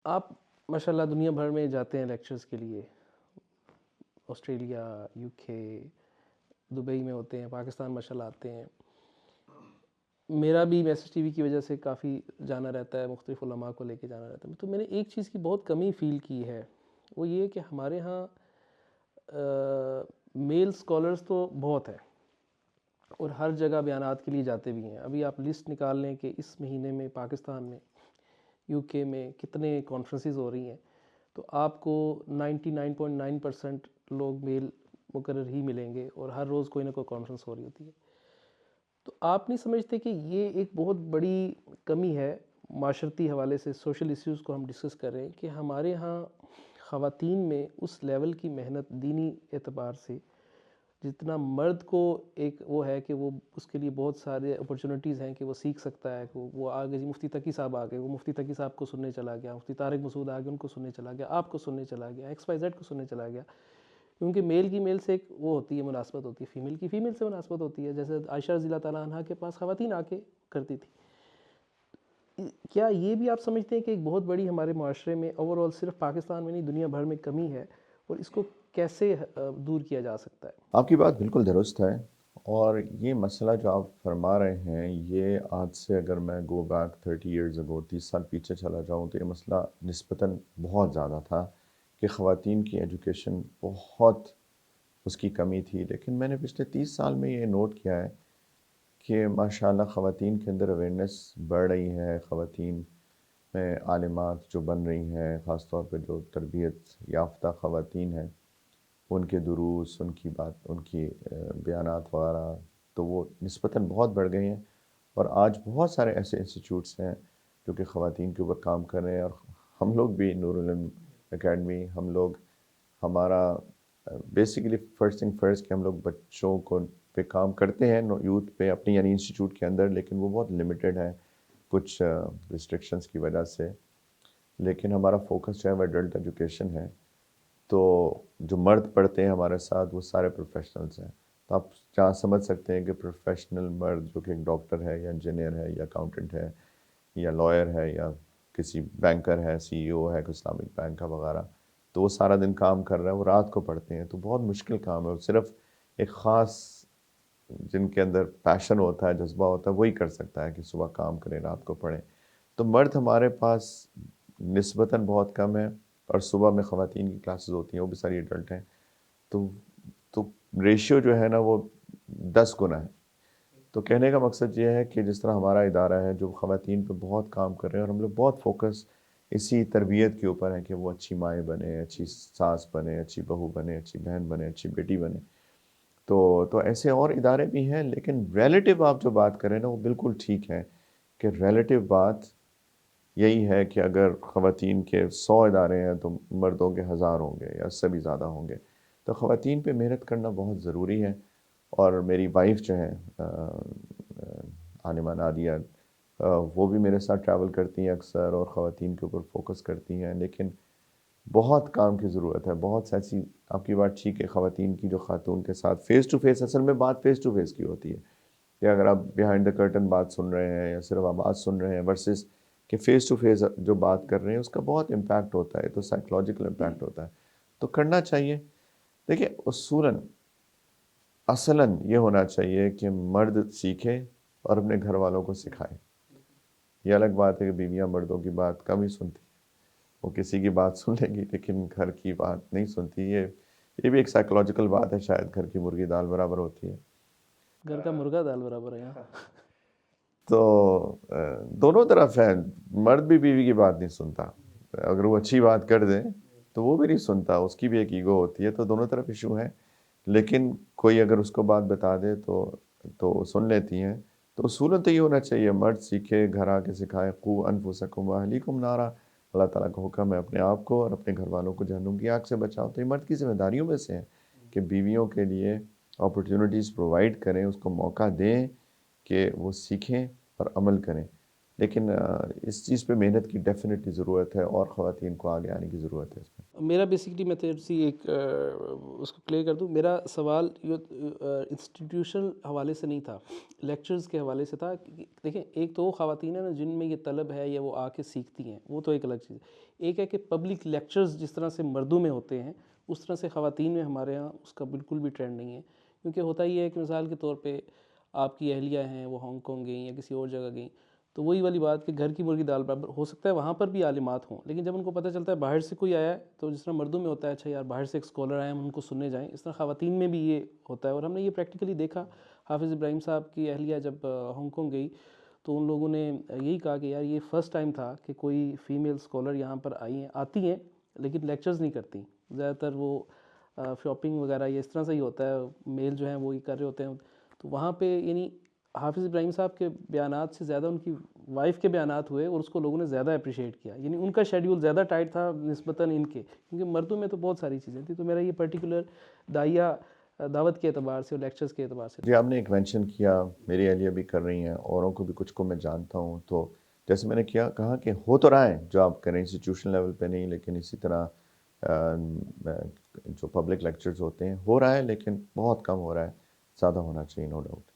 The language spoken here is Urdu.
آپ ماشاء اللہ دنیا بھر میں جاتے ہیں لیکچرز کے لیے، آسٹریلیا، UK، دبئی میں ہوتے ہیں، پاکستان ماشاء اللہ آتے ہیں۔ میرا بھی میسج ٹی وی کی وجہ سے کافی جانا رہتا ہے، مختلف علماء کو لے کے جانا رہتا ہے۔ تو میں نے ایک چیز کی بہت کمی فیل کی ہے، وہ یہ کہ ہمارے ہاں میل اسکالرس تو بہت ہیں اور ہر جگہ بیانات کے لیے جاتے بھی ہیں۔ ابھی آپ لسٹ نکال لیں کہ اس مہینے میں پاکستان میں، UK میں کتنے کانفرنسز ہو رہی ہیں، تو آپ کو 99.9% لوگ میل مقرر ہی ملیں گے، اور ہر روز کوئی نہ کوئی کانفرنس ہو رہی ہوتی ہے۔ تو آپ نہیں سمجھتے کہ یہ ایک بہت بڑی کمی ہے معاشرتی حوالے سے؟ سوشل ایشوز کو ہم ڈسکس کر رہے ہیں کہ ہمارے ہاں خواتین میں اس لیول کی محنت دینی اعتبار سے، جتنا مرد کو ایک وہ ہے کہ وہ اس کے لیے بہت سارے اپرچونیٹیز ہیں کہ وہ سیکھ سکتا ہے، کہ وہ آگے، جی مفتی تقی صاحب آ گئے، وہ مفتی تقی صاحب کو سننے چلا گیا، مفتی طارق مسعود آ گئے ان کو سننے چلا گیا، آپ کو سننے چلا گیا، XYZ کو سننے چلا گیا، کیونکہ میل کی میل سے ایک وہ ہوتی ہے، مناسبت ہوتی ہے، فیمیل کی فیمیل سے مناسبت ہوتی ہے، جیسے عائشہ رضی اللہ تعالیٰ عنہ کے پاس خواتین آ کے کرتی تھی۔ کیا یہ بھی آپ سمجھتے ہیں کہ ایک بہت بڑی ہمارے معاشرے میں اوور آل، صرف پاکستان میں نہیں دنیا بھر میں کمی ہے، اور اس کو کیسے دور کیا جا سکتا ہے؟ آپ کی بات بالکل درست ہے، اور یہ مسئلہ جو آپ فرما رہے ہیں، یہ آج سے اگر میں گو بیک 30 ایئرز اگو، 30 سال پیچھے چلا جاؤں، تو یہ مسئلہ نسبتاً بہت زیادہ تھا کہ خواتین کی ایجوکیشن بہت اس کی کمی تھی۔ لیکن میں نے پچھلے 30 سال میں یہ نوٹ کیا ہے کہ ماشاءاللہ خواتین کے اندر اویئرنیس بڑھ رہی ہے، خواتین میں عالمات جو بن رہی ہیں، خاص طور پہ جو تربیت یافتہ خواتین ہیں، ان کے دروس، ان کی بات، ان کی بیانات وغیرہ، تو وہ نسبتاً بہت بڑھ گئی ہیں۔ اور آج بہت سارے ایسے انسٹیٹیوٹس ہیں جو کہ خواتین کے اوپر کام کر رہے ہیں، اور ہم لوگ بھی نور العلم اکیڈمی، ہم لوگ، ہمارا بیسیکلی فرسٹ تھنگ فرسٹ کہ ہم لوگ بچوں کو پہ کام کرتے ہیں، یوتھ پہ اپنی یعنی انسٹیٹیوٹ کے اندر، لیکن وہ بہت لمیٹڈ ہے کچھ ریسٹرکشنز کی وجہ سے۔ لیکن ہمارا فوکس جو ہے وہ ایڈلٹ ایجوکیشن ہے۔ تو جو مرد پڑھتے ہیں ہمارے ساتھ وہ سارے پروفیشنلز ہیں، تو آپ جہاں سمجھ سکتے ہیں کہ پروفیشنل مرد جو کہ ایک ڈاکٹر ہے یا انجینئر ہے یا اکاؤنٹنٹ ہے یا لائر ہے یا کسی بینکر ہے، CEO ہے کوئی اسلامک بینک کا وغیرہ، تو وہ سارا دن کام کر رہا ہے، وہ رات کو پڑھتے ہیں، تو بہت مشکل کام ہے، اور صرف ایک خاص جن کے اندر پیشن ہوتا ہے، جذبہ ہوتا ہے، وہی کر سکتا ہے کہ صبح کام کریں، رات کو پڑھیں۔ تو مرد ہمارے پاس نسبتاً بہت کم ہے، اور صبح میں خواتین کی کلاسز ہوتی ہیں، وہ بھی ساری ایڈلٹ ہیں، تو تو ریشیو جو ہے نا وہ 10 گنا ہے۔ تو کہنے کا مقصد یہ ہے کہ جس طرح ہمارا ادارہ ہے جو خواتین پہ بہت کام کر رہے ہیں، اور ہم لوگ بہت فوکس اسی تربیت کے اوپر ہے کہ وہ اچھی مائیں بنے، اچھی ساس بنے، اچھی بہو بنے، اچھی بہن بنے، اچھی بیٹی بنے۔ تو ایسے اور ادارے بھی ہیں، لیکن ریلیٹیو آپ جو بات کریں نا وہ بالکل ٹھیک ہے کہ ریلیٹیو بات یہی ہے کہ اگر خواتین کے 100 ادارے ہیں تو مردوں کے 1000 ہوں گے یا اس سے بھی زیادہ ہوں گے۔ تو خواتین پہ محنت کرنا بہت ضروری ہے، اور میری وائف جو ہیں عالمہ نادیہ، وہ بھی میرے ساتھ ٹریول کرتی ہیں اکثر، اور خواتین کے اوپر فوکس کرتی ہیں، لیکن بہت کام کی ضرورت ہے، بہت سی ایسی، آپ کی بات ٹھیک ہے، خواتین کی جو خاتون کے ساتھ فیس ٹو فیس، اصل میں بات فیس ٹو فیس کی ہوتی ہے، کہ اگر آپ بیہائنڈ دا کرٹن بات سن رہے ہیں یا صرف آواز سن رہے ہیں ورسز کہ فیس ٹو فیس جو بات کر رہے ہیں، اس کا بہت امپیکٹ ہوتا ہے، تو سائیکلوجیکل امپیکٹ ہوتا ہے، تو کرنا چاہیے۔ دیکھیں اصولاً اصلاً یہ ہونا چاہیے کہ مرد سیکھے اور اپنے گھر والوں کو سکھائے۔ یہ الگ بات ہے کہ بیویاں مردوں کی بات کم ہی سنتی، وہ کسی کی بات سن لیں گی لیکن گھر کی بات نہیں سنتی۔ یہ بھی ایک سائیکلوجیکل بات ہے، شاید گھر کی مرغی دال برابر ہوتی ہے۔ گھر کا مرغا دال برابر ہے یہاں۔ تو دونوں طرف ہے، مرد بھی بیوی کی بات نہیں سنتا، اگر وہ اچھی بات کر دے تو وہ بھی نہیں سنتا، اس کی بھی ایک ایگو ہوتی ہے، تو دونوں طرف ایشو ہے۔ لیکن کوئی اگر اس کو بات بتا دے تو سن لیتی ہیں۔ تو اصولاً تو یہ ہونا چاہیے، مرد سیکھے، گھر آ کے سکھائے، قو انفسکم واہلیکم نارا، اللہ تعالیٰ کا حکم ہے اپنے آپ کو اور اپنے گھر والوں کو جہنم کی آگ سے بچاؤ۔ تو یہ مرد کی ذمہ داریوں میں سے ہے کہ بیویوں کے لیے اپرچونیٹیز پرووائڈ کریں، اس کو موقع دیں کہ وہ سیکھیں اور عمل کریں۔ لیکن اس چیز پہ محنت کی ڈیفینیٹلی ضرورت ہے، اور خواتین کو آگے آنے کی ضرورت ہے اس میں۔ میرا بیسکلی میں تھوڑی سی ایک اس کو کلیئر کر دوں. میرا سوال انسٹیٹیوشنل حوالے سے نہیں تھا, لیکچرز کے حوالے سے تھا. دیکھیں ایک تو وہ خواتین ہیں نا جن میں یہ طلب ہے یا وہ آ کے سیکھتی ہیں, وہ تو ایک الگ چیز ہے. ایک ہے کہ پبلک لیکچرز جس طرح سے مردوں میں ہوتے ہیں اس طرح سے خواتین میں ہمارے ہاں اس کا بالکل بھی ٹرینڈ نہیں ہے. کیونکہ ہوتا یہ ہے کہ مثال کے طور پہ آپ کی اہلیہ ہیں وہ ہانگ کانگ گئیں یا کسی اور جگہ گئیں, تو وہی والی بات کہ گھر کی مرغی دال برابر. ہو سکتا ہے وہاں پر بھی عالمات ہوں, لیکن جب ان کو پتہ چلتا ہے باہر سے کوئی آیا ہے تو جس طرح مردوں میں ہوتا ہے اچھا یار باہر سے ایک اسکالر آئے ہیں ہم ان کو سننے جائیں, اس طرح خواتین میں بھی یہ ہوتا ہے. اور ہم نے یہ پریکٹیکلی دیکھا. حافظ ابراہیم صاحب کی اہلیہ جب ہانگ کانگ گئی تو ان لوگوں نے یہی کہا کہ یار یہ فرسٹ ٹائم تھا کہ کوئی فیمیل اسکالر یہاں پر آتی ہیں لیکن لیکچرز نہیں کرتی. زیادہ تر وہ شاپنگ وغیرہ یہ اس طرح سے ہی ہوتا ہے, میل جو ہیں وہ یہ کر رہے ہوتے ہیں. تو وہاں پہ یعنی حافظ ابراہیم صاحب کے بیانات سے زیادہ ان کی وائف کے بیانات ہوئے اور اس کو لوگوں نے زیادہ اپریشیٹ کیا. یعنی ان کا شیڈیول زیادہ ٹائٹ تھا نسبتاً ان کے, کیونکہ مردوں میں تو بہت ساری چیزیں تھیں. تو میرا یہ پرٹیکولر دعوت کے اعتبار سے اور لیکچرز کے اعتبار سے. جی آپ نے ایک مینشن کیا میری اہلیہ بھی کر رہی ہیں, اوروں کو بھی کچھ کو میں جانتا ہوں. تو جیسے میں نے کہا کہ ہو تو رہا ہے جو آپ کریں انسٹیٹیوشنل لیول پہ نہیں, لیکن اسی طرح جو پبلک لیکچرز ہوتے ہیں ہو رہا ہے, لیکن بہت کم ہو رہا ہے. زیادہ ہونا چاہیے نو ڈاؤٹ.